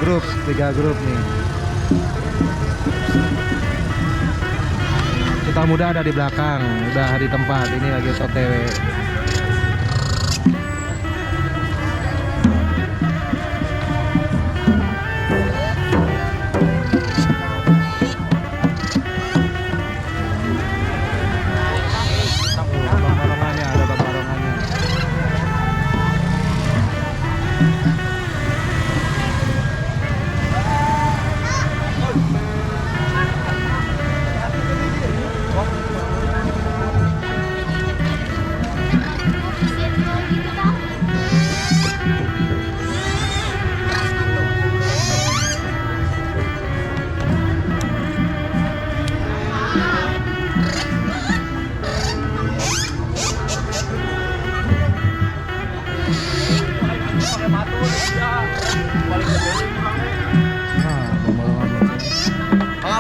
tiga grup nih. Kita muda ada di belakang, udah di tempat. Ini lagi OTW. Barongannya ada barongannya.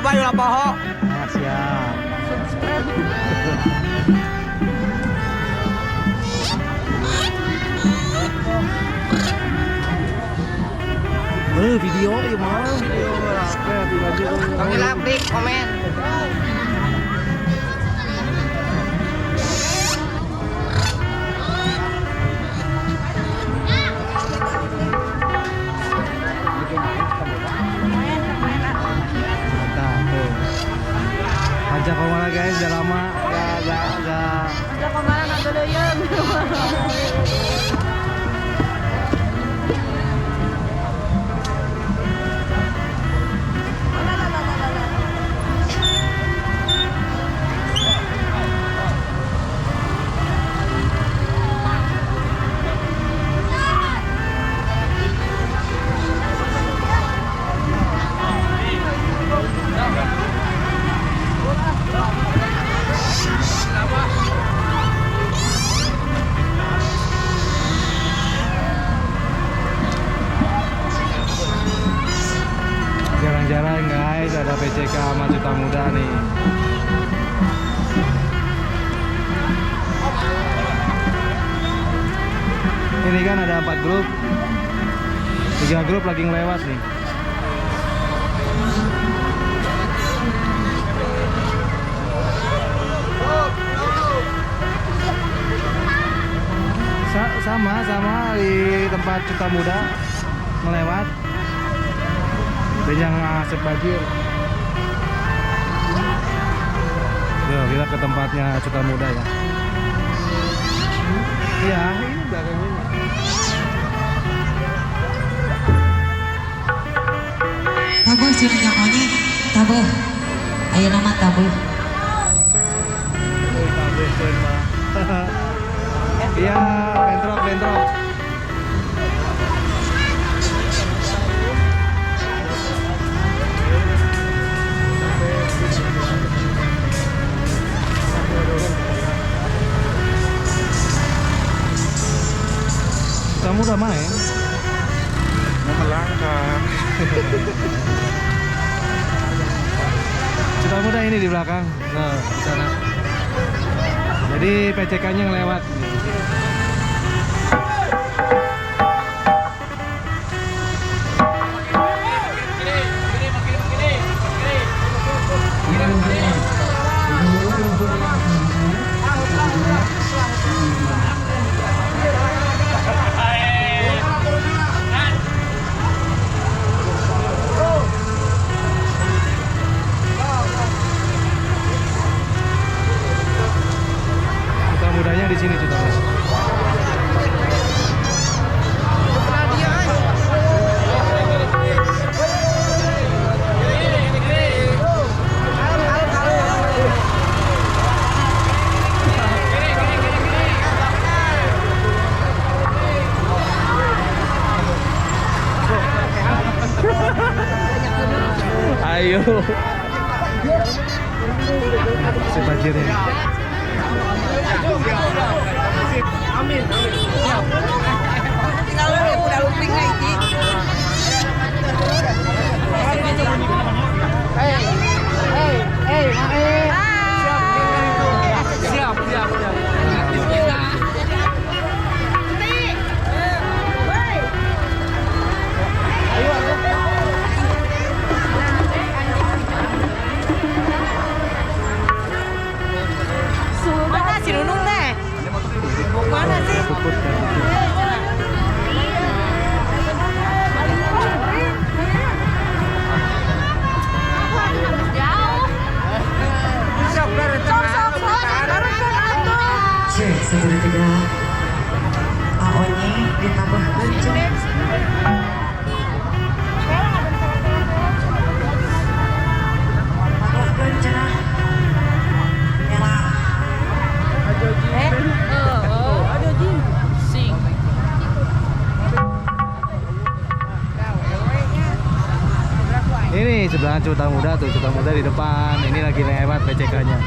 Abah yuk poho. Ah, siap. Video ya mah. Kami like, komen. Ajak kemana guys, udah lama gak Ajak kemana nak dulu yuk. jarang-jarang guys ada PCK sama Cuta Muda nih. Ini kan ada 4 grup, 3 grup lagi ngelewat nih. Sama di tempat Cuta Muda melewat. Dan yang ngasep banjir. Tuh, kita ke tempatnya Cuta Muda ya. Iya, ini belakang ini. Tabuh sih nyakonya, tabuh. Ayo nama tabuh. Tabuh semua. Iya, bentrok. Kamu udah main? Mau melangkah. Cuta Muda ini di belakang. Nah, di sana. Jadi PCK-nya ngelewat. Mudanya di sini Cuta Muda. Ayo. Si banjirnya. Amin. Kalau udah luping lagi. Siap. Ayo. sebelah Cuta Muda tuh, Cuta Muda di depan. Ini lagi lewat PCK-nya.